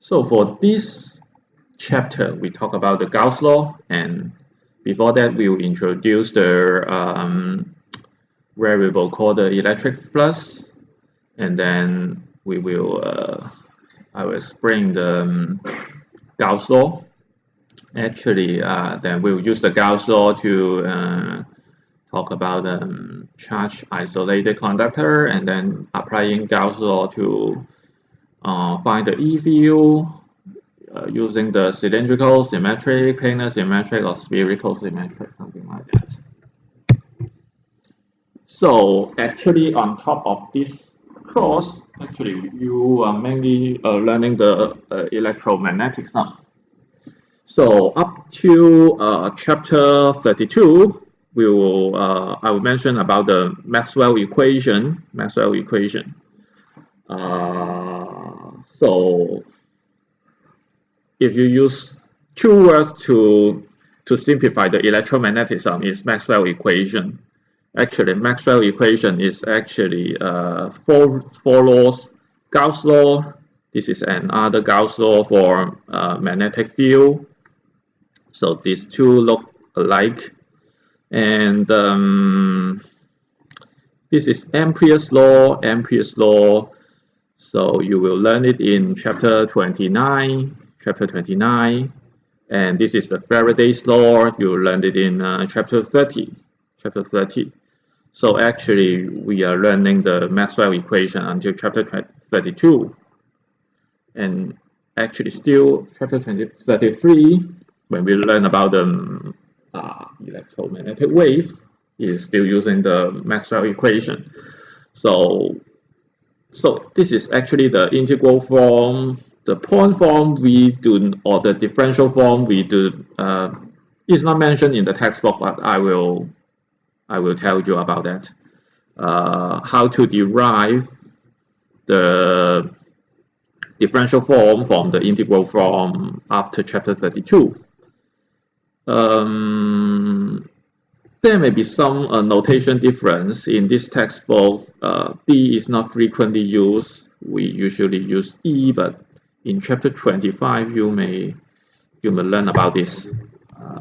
So for this chapter, we talk about the Gauss law, and before that, we will introduce the variable called the electric flux, and then I will explain the Gauss law. Actually, then we'll use the Gauss law to talk about charge isolated conductor, and then applying Gauss law to find the E field using the cylindrical symmetric, planar symmetric, or spherical symmetric, something like that. So actually, on top of this course, actually you are mainly learning the electromagnetism. So up to chapter 32, I will mention about the Maxwell equation. So if you use two words to simplify the electromagnetism, is Maxwell equation. Actually, Maxwell equation is actually four laws. Gauss law. This is another Gauss law for magnetic field. So these two look alike, and this is Ampere's law. So you will learn it in chapter 29. And this is the Faraday's law. You learned it in chapter 30. So actually, we are learning the Maxwell equation until chapter 32. And actually, still chapter 33, when we learn about the electromagnetic wave, is still using the Maxwell equation. So this is actually the integral form. The point form or the differential form is not mentioned in the textbook, but I will tell you about that. How to derive the differential form from the integral form after chapter 32. There may be some notation difference in this textbook. D is not frequently used. We usually use E, but in chapter 25, you may learn about this.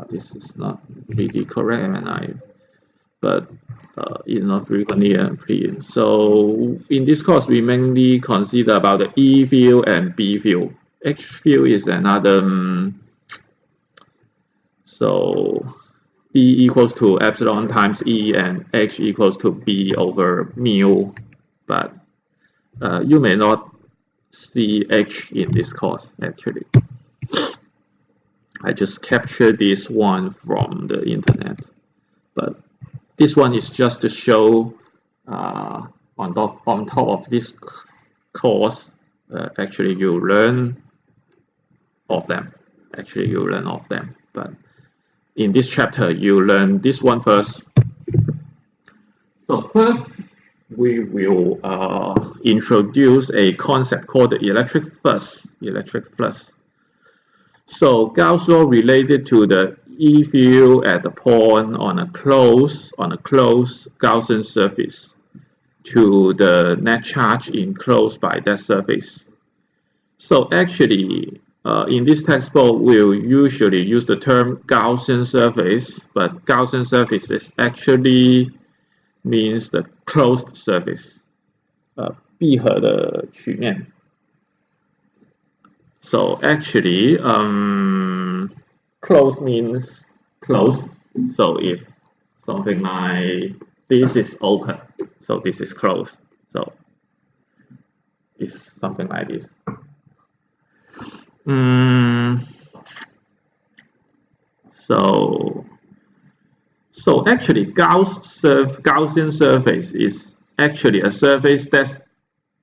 This is not really correct, but it's not frequently employed. So in this course, we mainly consider about the E field and B field. H field is another. So B equals to epsilon times E, and H equals to B over mu. But you may not see H in this course, actually. I just captured this one from the internet. But this one is just to show on top of this course, actually you learn of them. But in this chapter, you learn this one first. So first, we will introduce a concept called the electric flux. So Gauss law related to the E field at the point on a closed Gaussian surface to the net charge enclosed by that surface. So actually, in this textbook, we'll usually use the term Gaussian surface, but Gaussian surface is actually means the closed surface, 闭合的曲面. So actually, closed means close. So if something like this is open, so this is closed. So it's something like this. So actually, Gaussian surface is actually a surface that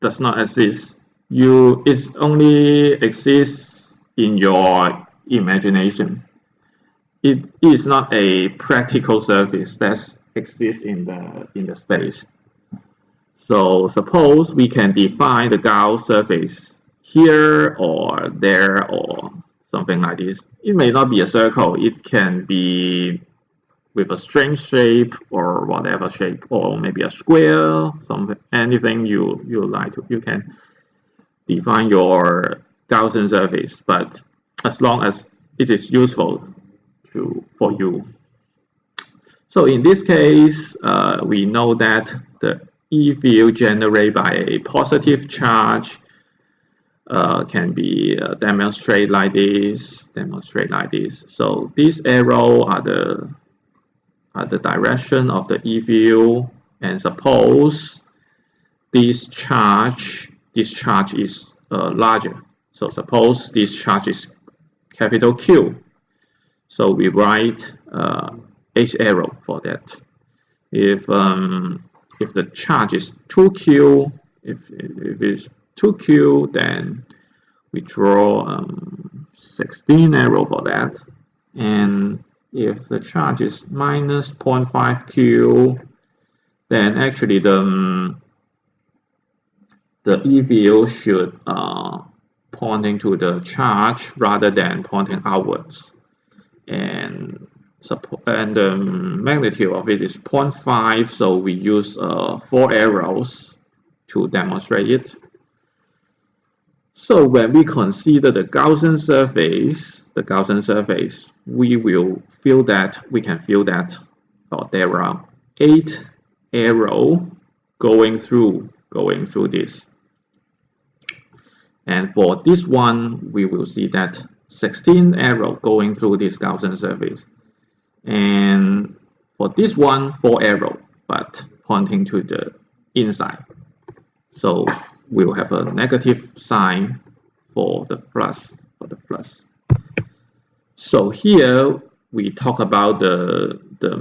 does not exist. It only exists in your imagination. It is not a practical surface that exists in the space. So suppose we can define the Gauss surface here or there or something like this. It may not be a circle. It can be with a strange shape or whatever shape, or maybe a square, anything you like to. You can define your Gaussian surface, but as long as it is useful for you. So in this case, we know that the E field generated by a positive charge can be demonstrated like this. So these arrows are the direction of the E field, and suppose this charge is larger. So suppose this charge is capital Q. So we write H arrow for that. If the charge is 2Q, if it's 2Q, then we draw 16 arrow for that. And if the charge is minus 0.5Q, then actually the E field should pointing to the charge rather than pointing outwards. And the magnitude of it is 0.5, so we use 4 arrows to demonstrate it. So when we consider the Gaussian surface, we can feel that there are 8 arrows going through this. And for this one, we will see that 16 arrows going through this Gaussian surface. And for this one, 4 arrows, but pointing to the inside. So we'll have a negative sign for the flux. So here we talk about the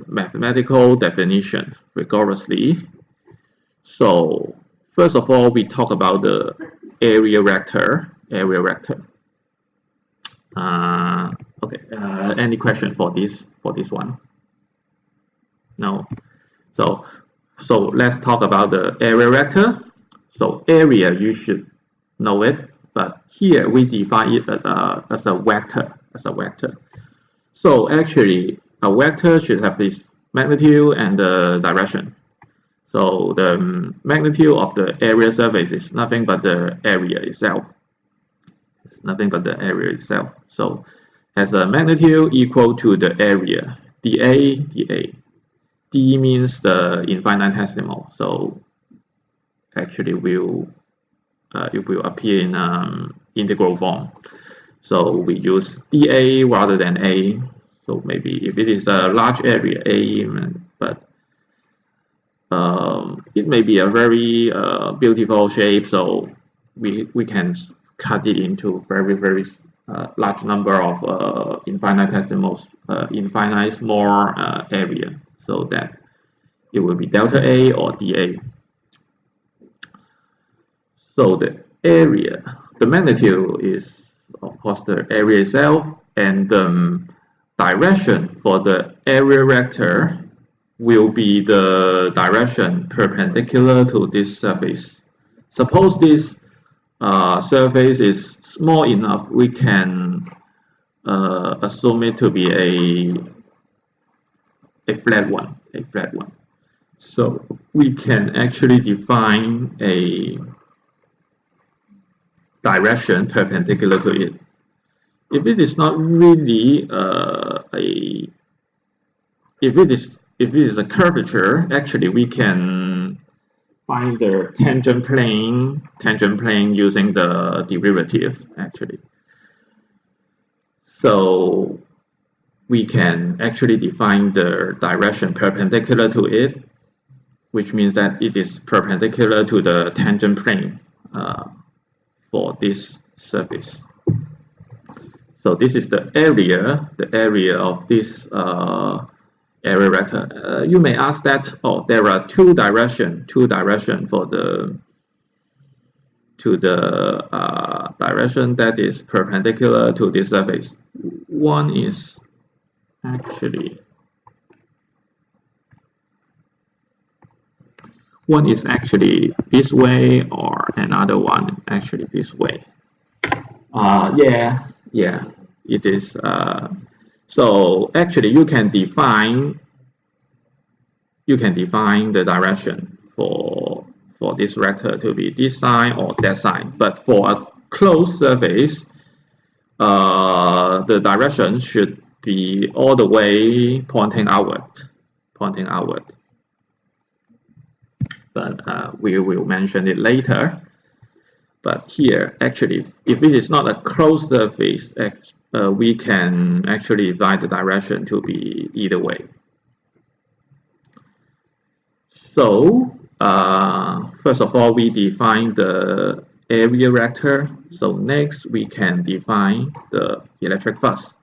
mathematical definition rigorously. So first of all, we talk about the area vector. Okay. Any question for this one? No. So let's talk about the area vector. So area, you should know it, but here we define it as a vector. So actually, a vector should have this magnitude and the direction. So the magnitude of the area surface is nothing but the area itself. So has a magnitude equal to the area, dA. D means the infinitesimal. So actually it will appear in integral form. So we use dA rather than A. So maybe if it is a large area, A, but it may be a very beautiful shape. So we can cut it into very large number of infinite small area, so that it will be delta A or dA. So the area, the magnitude is of course the area itself, and the direction for the area vector will be the direction perpendicular to this surface. Suppose this surface is small enough, we can assume it to be a flat one. So we can actually define a direction perpendicular to it. If it is not really if it is a curvature, actually we can find the tangent plane using the derivative actually. So we can actually define the direction perpendicular to it, which means that it is perpendicular to the tangent plane for this surface. So this is the area of this area vector. You may ask that, there are two direction for the direction that is perpendicular to this surface. One is actually this way, or another one actually this way. Yeah, it is. So actually, you can define the direction for this vector to be this sign or that sign. But for a closed surface, the direction should be all the way pointing outward, but we will mention it later. But here, actually, if it is not a closed surface, we can actually define the direction to be either way. So, first of all, we define the area vector. So next, we can define the electric flux.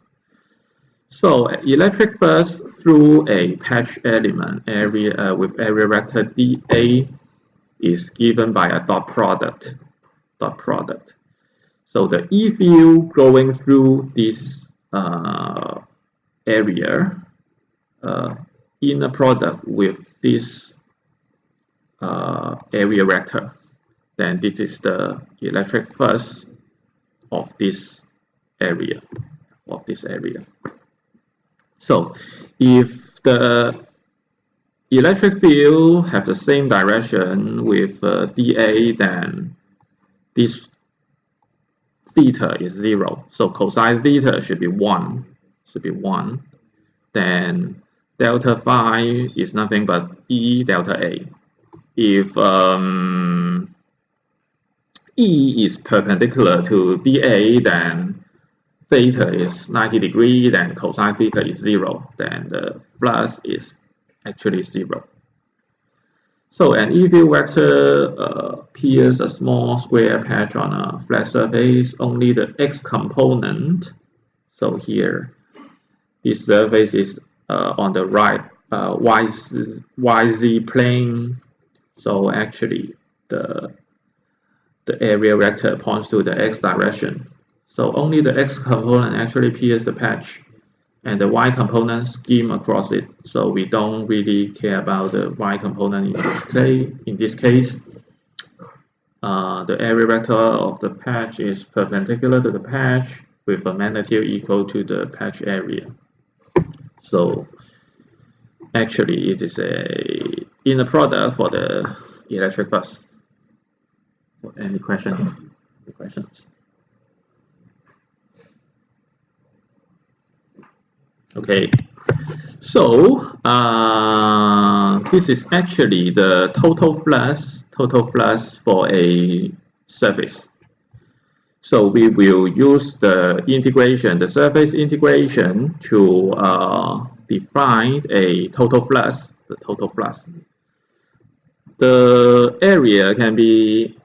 So electric flux through a patch element area with area vector dA is given by a dot product. So the E field going through this area inner product with this area vector, then this is the electric flux of this area. So if the electric field have the same direction with dA, then this theta is 0. So cosine theta should be 1. Then delta phi is nothing but E delta A. If E is perpendicular to dA, then theta is 90 degrees, then cosine theta is 0, then the flux is actually 0. So an E field vector pierces a small square patch on a flat surface. Only the x component, so here this surface is on the right YZ plane. So actually the area vector points to the x direction. So only the x component actually pierces the patch, and the y component skim across it. So we don't really care about the y component in this case. The area vector of the patch is perpendicular to the patch with a magnitude equal to the patch area. So actually it is a inner product for the electric flux. Any questions? Okay, so this is actually the total flux for a surface. So we will use the surface integration to define a total flux. The area can be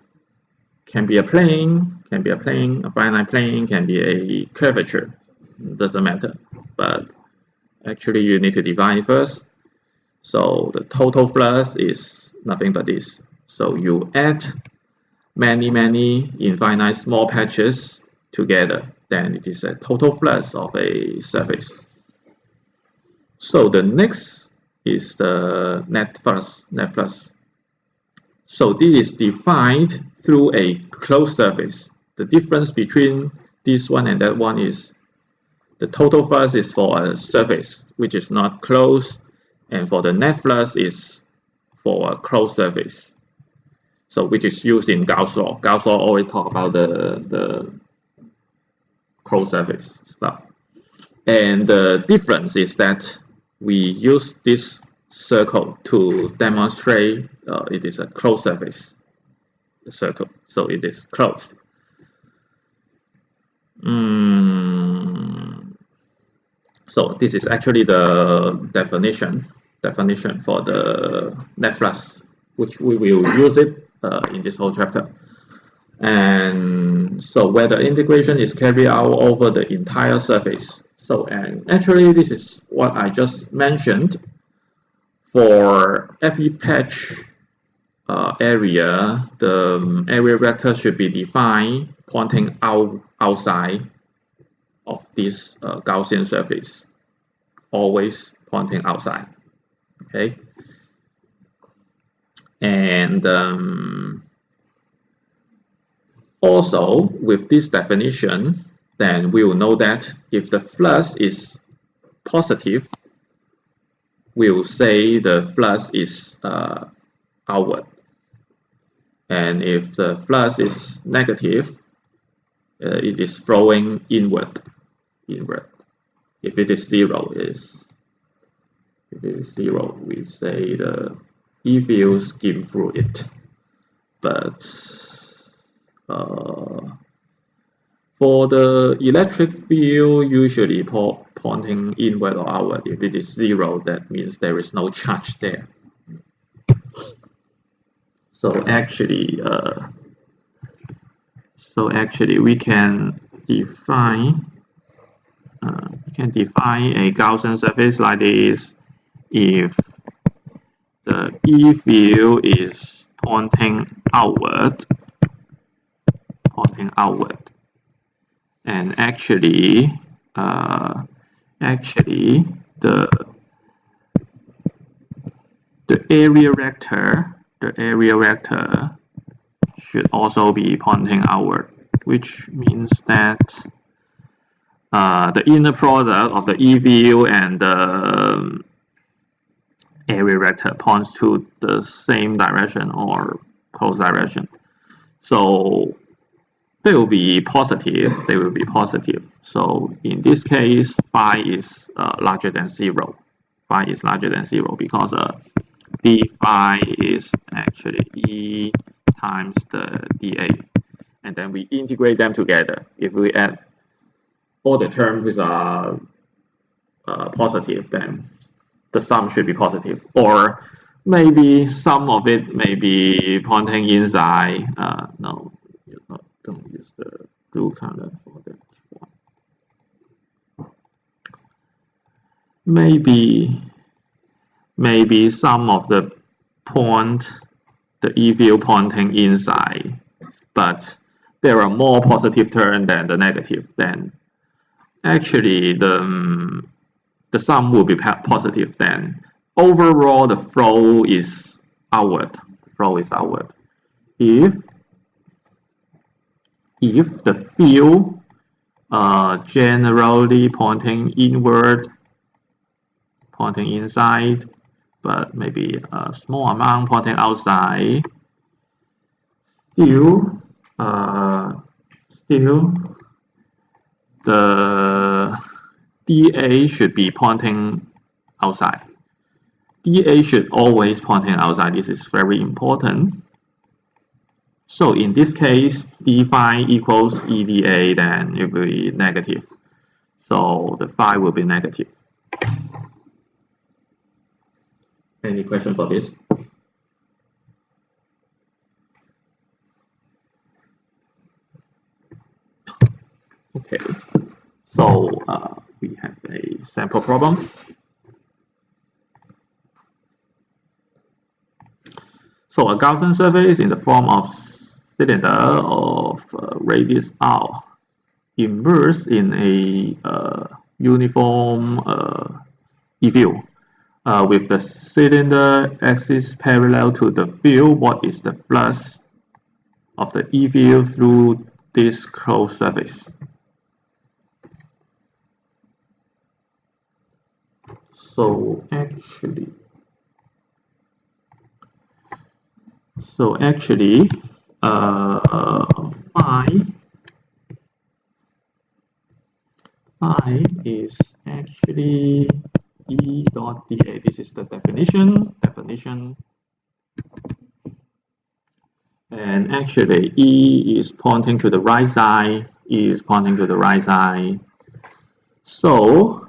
a plane, a finite plane, can be a curvature. Doesn't matter, but actually you need to define it first. So the total flux is nothing but this. So you add many infinite small patches together, then it is a total flux of a surface. So the next is the net flux. So this is defined through a closed surface. The difference between this one and that one is the total flux is for a surface which is not closed, and for the net flux is for a closed surface. So which is used in Gauss law. Gauss law always talk about the closed surface stuff. And the difference is that we use this circle to demonstrate it is a closed surface circle, so it is closed. So this is actually the definition for the net flux, which we will use it in this whole chapter. And so where the integration is carried out over the entire surface. So, and actually this is what I just mentioned. For every patch area, the area vector should be defined pointing outside of this Gaussian surface, always pointing outside. Okay, and also with this definition, then we will know that if the flux is positive, we will say the flux is outward, and if the flux is negative, it is flowing inward. If it is zero, we say the E field skim through it. But for the electric field, usually pointing inward or outward. If it is zero, that means there is no charge there. So actually, we can define a Gaussian surface like this if the E field is pointing outward, and actually the area vector should also be pointing outward, which means that the inner product of the E field and the area vector points to the same direction or close direction. So they will be positive. So in this case, phi is larger than 0. Phi is larger than 0 because d phi is actually E times the dA. And then we integrate them together. If we add all the terms which are positive, then the sum should be positive. Or maybe some of it may be pointing inside. No, don't use the blue color for that one. Maybe some of the E field pointing inside, but there are more positive terms than the negative. Then actually the sum will be positive. Then overall the flow is outward. If the field generally pointing inward, pointing inside, but maybe a small amount pointing outside, still the dA should be pointing outside. dA should always pointing outside. This is very important. So in this case, d phi equals EDA, then it will be negative. So the phi will be negative. Any question for this? Okay, so we have a sample problem. So a Gaussian surface in the form of cylinder of radius r immersed in a uniform E field with the cylinder axis parallel to the field. What is the flux of the E field through this closed surface? So actually, phi is actually E dot dA. This is the definition. And actually, E is pointing to the right side. So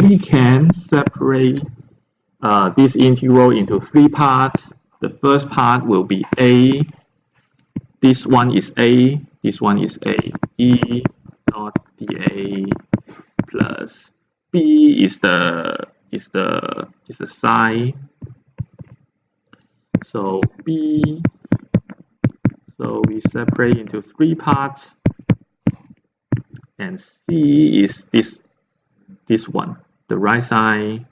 we can separate this integral into 3 parts. The first part will be A. This one is A. E dot dA plus B is the psi. So B. So we separate into 3 parts. And C is this one, the right side.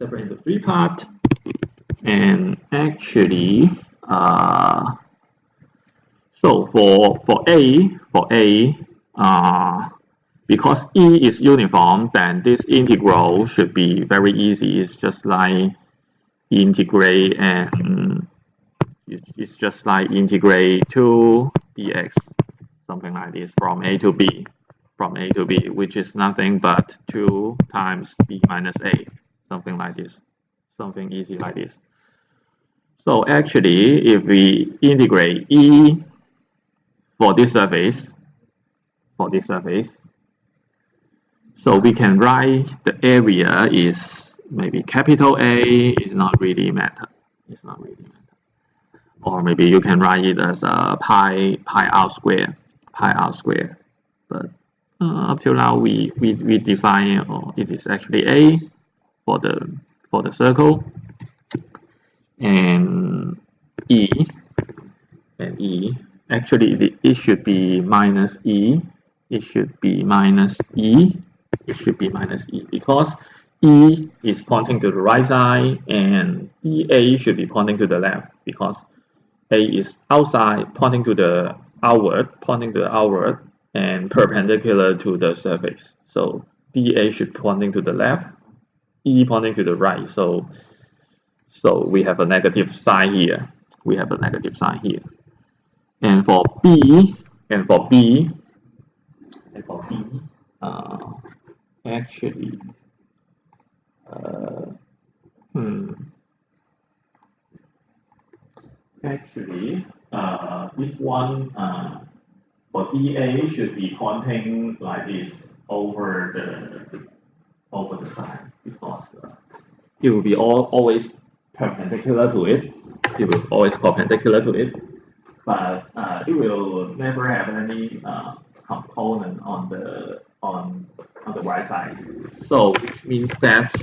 Separate into 3 parts. And actually, so for A, because E is uniform, then this integral should be very easy. It's just like integrate and It's just like integrate 2 dx, something like this, from a to b, which is nothing but 2 times b minus a, something like this, something easy like this. So actually, if we integrate E for this surface, so we can write the area is maybe capital A is not really matter. It's not really matter. Or maybe you can write it as a pi r square, But up till now we define it is actually A for the circle, and E actually it should be minus E. It should be minus E because E is pointing to the right side and DA should be pointing to the left because A is outside pointing to the outward and perpendicular to the surface. So DA should pointing to the left, E pointing to the right. So we have a negative sign here. And for B, actually, this one for DA should be pointing like this over the side because it will be always perpendicular to it. But it will never have any component on the right side. So which means that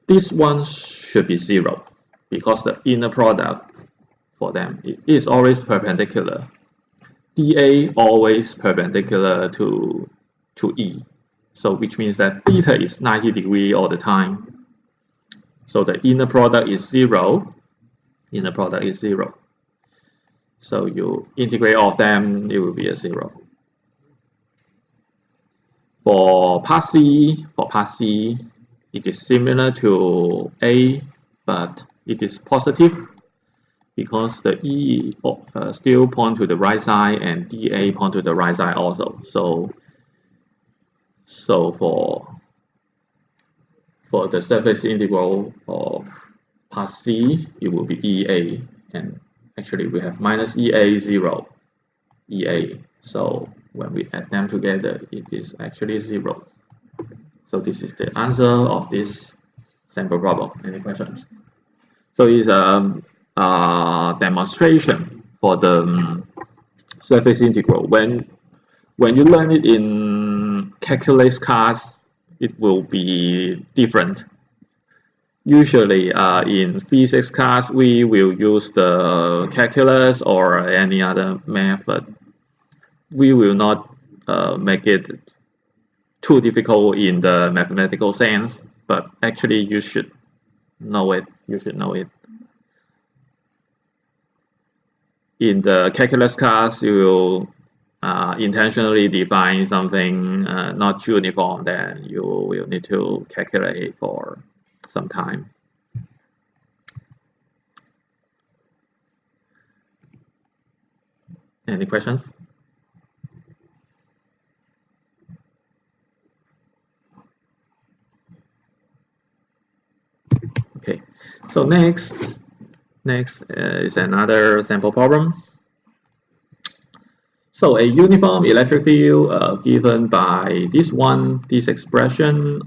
this one should be 0 because the inner product for them is always perpendicular. DA always perpendicular to E. So which means that theta is 90 degrees all the time. So the inner product is 0. So you integrate all of them, it will be a 0. For part C, it is similar to A, but it is positive because the E still point to the right side and DA point to the right side also. So for the surface integral of part C, it will be EA, and actually we have minus EA 0, EA. So when we add them together, it is actually 0. So this is the answer of this sample problem. Any questions? So it's a demonstration for the surface integral. When you learn it in calculus class, it will be different. Usually in physics class, we will use the calculus or any other math, but we will not make it too difficult in the mathematical sense. But actually, you should know it. In the calculus class, you will intentionally define something not uniform, then you will need to calculate for some time. Any questions? Okay, so next is another sample problem. So a uniform electric field given by this expression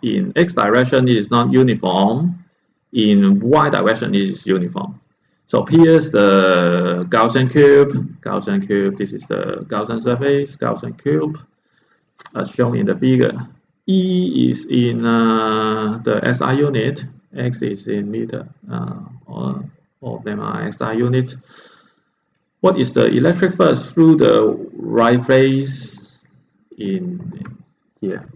in x direction is not uniform, in y direction is uniform. So here's the Gaussian cube. This is the Gaussian surface, Gaussian cube, as shown in the figure. E is in the SI unit, x is in meter. All of them are SI unit. What is the electric flux through the right phase in here?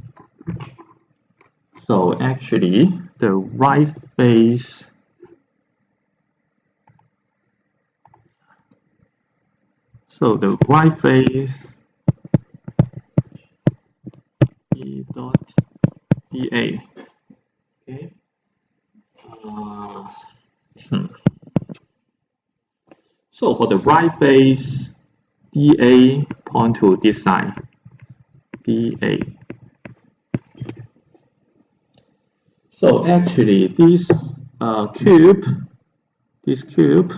So actually, the right phase E dot dA. Okay. So for the right phase, dA point to this side, dA. So actually, this cube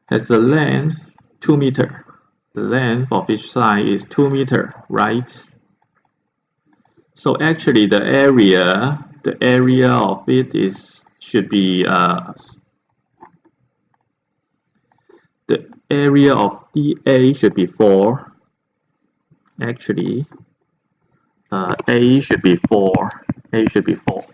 has the length 2 meter. The length of each side is 2 meter, right? So actually, the area of it should be the area of dA should be 4. Actually, A should be 4. A should be 4.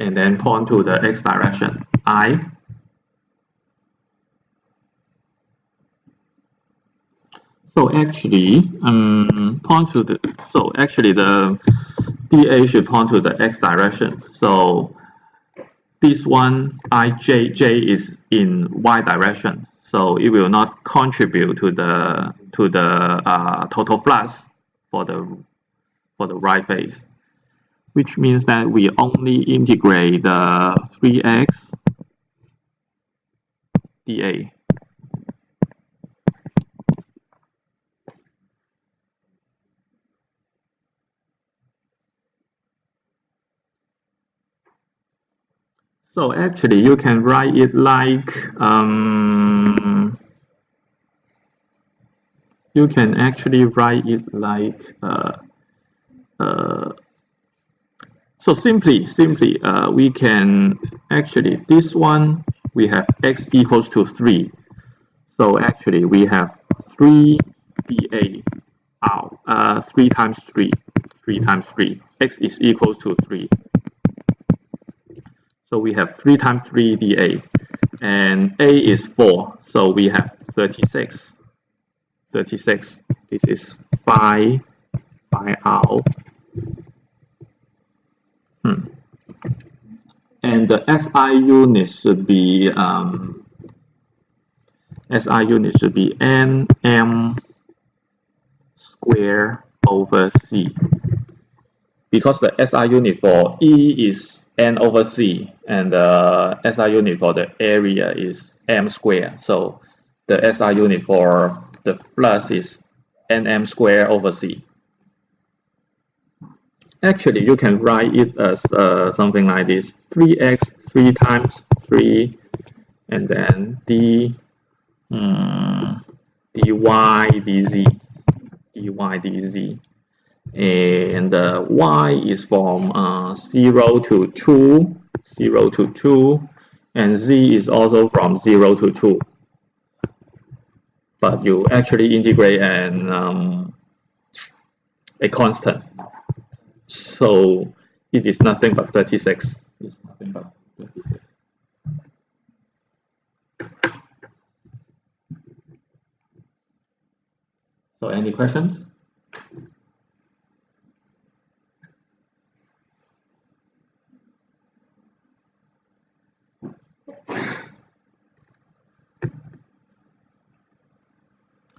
And then point to the x direction, I. So actually, the dA should point to the x direction. So this one J is in y direction, so it will not contribute to the total flux for the right phase, which means that we only integrate the 3x dA. So actually, you can write it like so simply we can actually, this one we have x equals to 3. So actually we have 3 dA out 3 times 3 times 3, x is equals to 3. So we have 3 times 3 dA, and A is 4, so we have 36. 36. This is phi out. And the SI unit should be nm square over c, because the SI unit for E is n over c, and the SI unit for the area is m square. So the SI unit for the flux is nm square over c. Actually, you can write it as something like this: 3x 3 times 3, and then dy dz, and y is from 0 to 2, and z is also from 0 to 2. But you actually integrate a constant, so it is nothing but 36. It's nothing but 36. So any questions?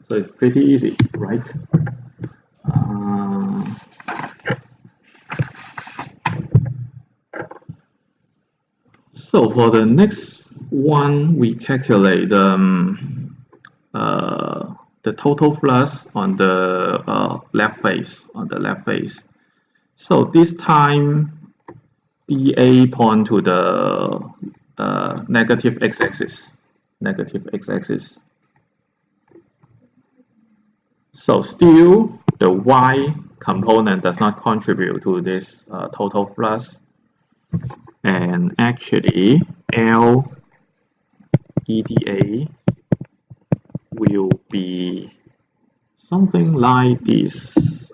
So it's pretty easy, right? So for the next one, we calculate the total flux on the left phase. So this time, dA point to the negative x-axis. So still, the y component does not contribute to this total flux. And actually, L EDA will be something like this: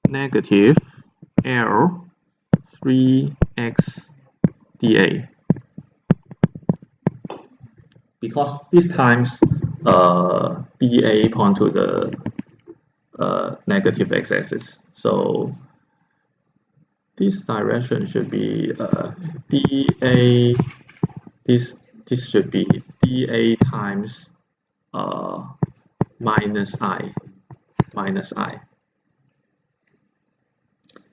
negative L 3x dA. Because this times dA point to the negative x-axis, so this direction should be dA. This should be dA times minus I, minus I.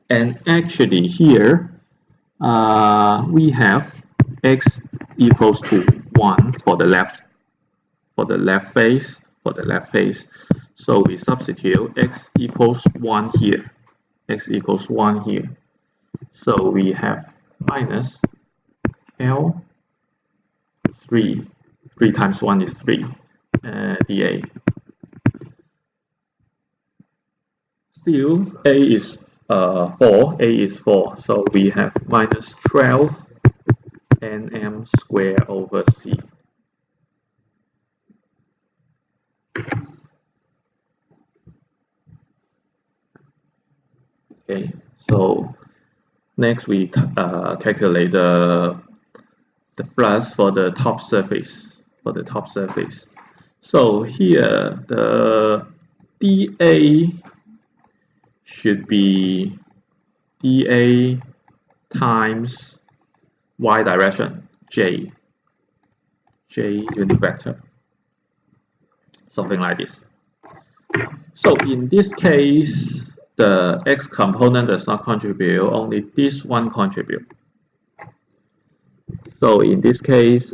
And actually here, we have x equals to 1 for the left face, So we substitute x equals 1 here, x equals 1 here. So we have minus L 3 times 1 is 3 dA. Still A is 4, so we have minus 12 nm squared over C. Okay, so next we calculate the flux for the top surface. So here the dA should be dA times y direction j unit vector, something like this. So in this case, the x component does not contribute, only this one contribute. So in this case,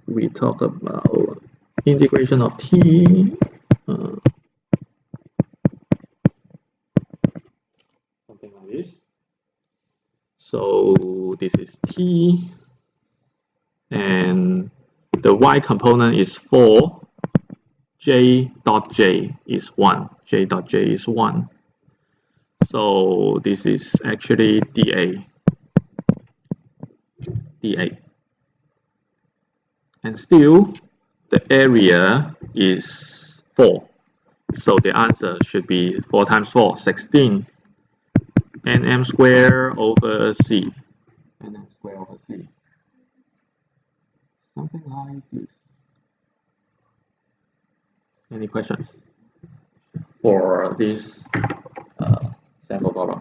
we talk about integration of t, something like this. So this is t, and the y component is 4, j dot j is 1, So this is actually dA. And still, the area is 4. So the answer should be 4 times 4, 16 nm squared over C. Something like this. Any questions for this sample problem?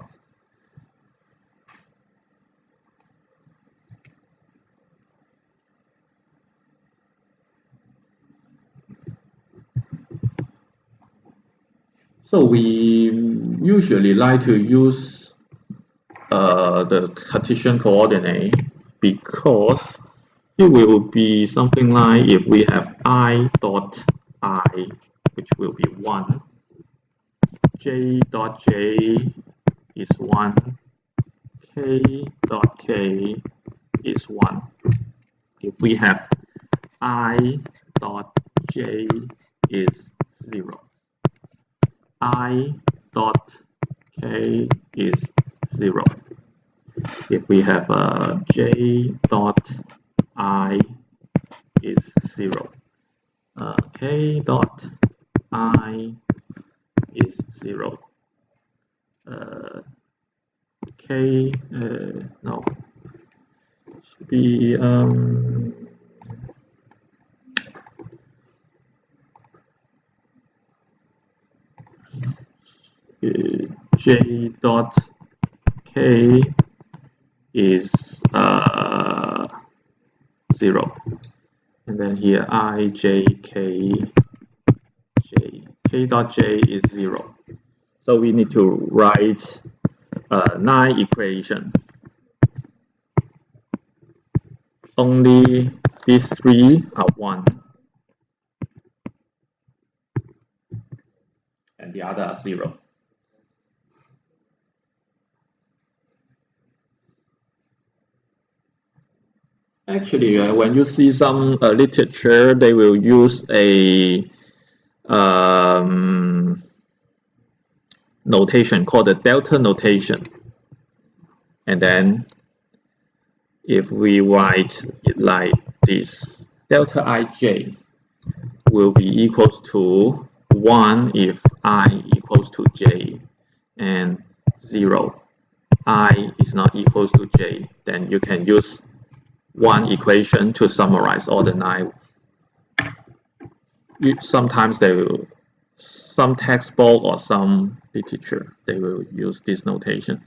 So we usually like to use the Cartesian coordinate because it will be something like if we have I dot I, which will be 1, j dot j is 1, k dot k is 1. If we have I dot j is 0, I dot k is 0. If we have j dot I is 0, k dot I is 0, k no, should be j dot k is 0, and then here I j k dot j is 0. So we need to write 9 equations. Only these 3 are 1, and the other are 0. Actually, when you see some literature, they will use a notation called the delta notation. And then if we write it like this, delta ij will be equals to 1 if I equals to j, and 0, I is not equals to j. Then you can use one equation to summarize all the 9. Sometimes they will, some textbook or some literature, they will use this notation.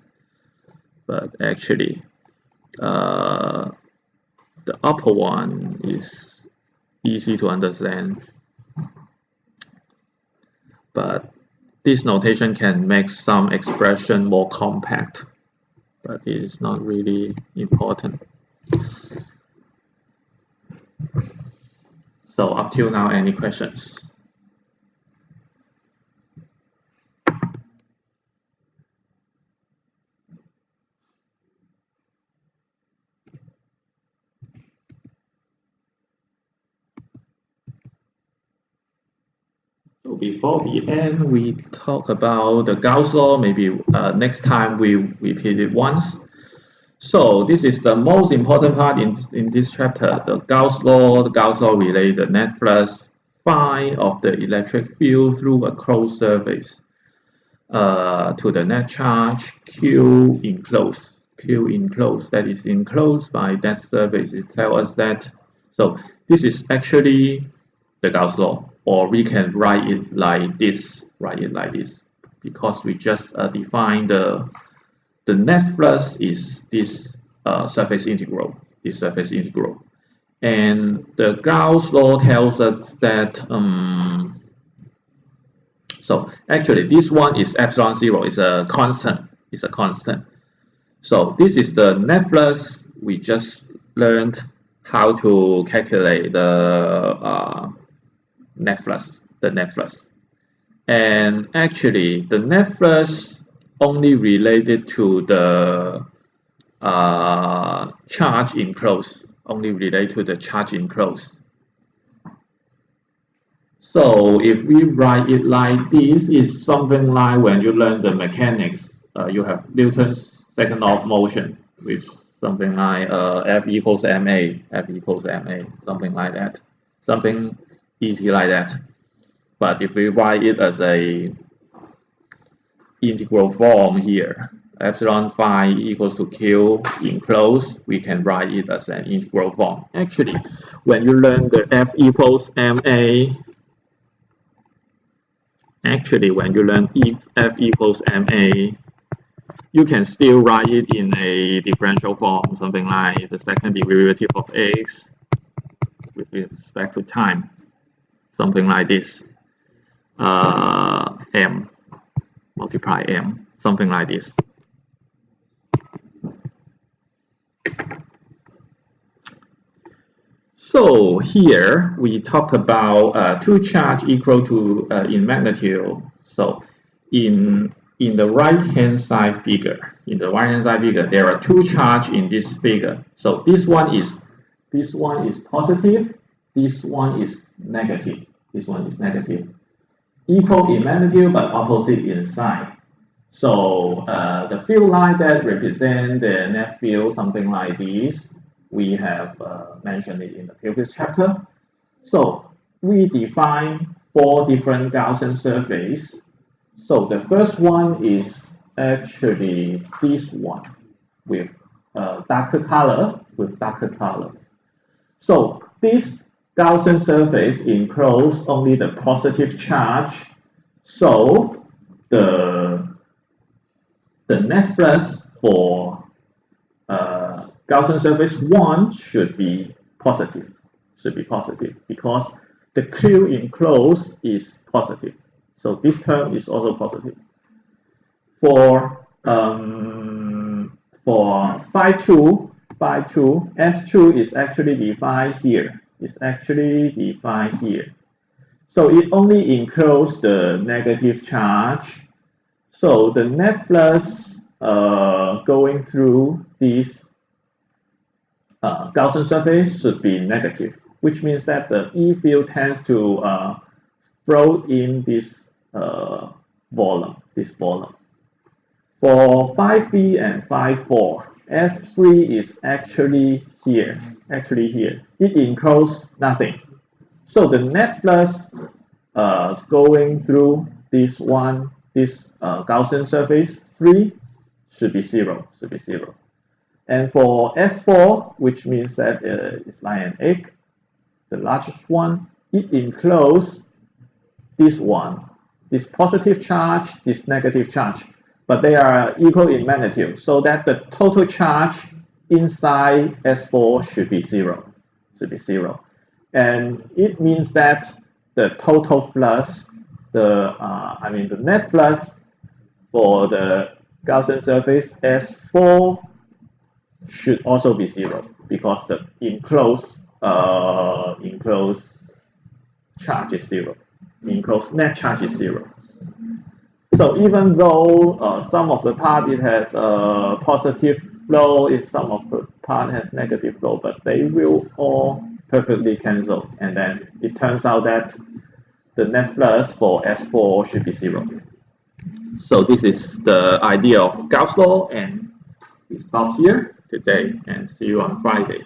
But actually, the upper one is easy to understand. but this notation can make some expression more compact, but it is not really important. So up till now, any questions? So before we end, we talk about the Gauss law. Maybe next time we repeat it once. So this is the most important part in this chapter, the Gauss law. The Gauss law relates the net flux phi of the electric field through a closed surface to the net charge Q enclosed. Q enclosed, that is enclosed by that surface. It tells us that. So this is actually the Gauss law, or we can write it like this. Because we just define the net flux is this surface integral. And the Gauss law tells us that so actually this one is epsilon 0, is a constant. So this is the net flux. We just learned how to calculate the net flux. And actually the net flux only related to the charge enclosed. So if we write it like this, is something like when you learn the mechanics, you have Newton's second law of motion with something like F equals ma, something like that, something easy like that. But if we write it as a integral form here, epsilon phi equals to Q enclosed, we can write it as an integral form. Actually, when you learn the F equals ma, F equals ma, you can still write it in a differential form, something like the second derivative of x with respect to time, something like this, m multiply m, something like this. So here we talk about two charge equal to in magnitude. So in the right hand side figure, there are two charge in this figure. So this one is positive, this one is negative. Equal in magnitude but opposite in sign. So the field line that represent the net field, something like this, we have mentioned it in the previous chapter. So we define 4 different Gaussian surfaces. So the first one is actually this one with darker color. So this Gaussian surface encloses only the positive charge. So the net flux for Gaussian surface 1 should be positive, because the Q enclosed is positive. So this term is also positive. For phi 2, S2 is actually defined here. So it only encloses the negative charge. So the net flux going through this Gaussian surface should be negative, which means that the E field tends to flow in this volume. For phi 3 and phi 4, S3 is actually here. It encloses nothing. So the net flux going through this Gaussian surface 3 should be zero. And for S4, which means that it's like an egg, the largest one, it encloses this one, this positive charge, this negative charge, but they are equal in magnitude, so that the total charge inside S4 should be zero. And it means that the total flux the net flux for the Gaussian surface S4 should also be 0 because the enclosed charge is 0. Enclosed net charge is 0. So even though some of the part it has a positive flow, if some of the part has negative flow, but they will all perfectly cancel. And then it turns out that the net flux for S4 should be 0. So this is the idea of Gauss law, and we stop here today and see you on Friday.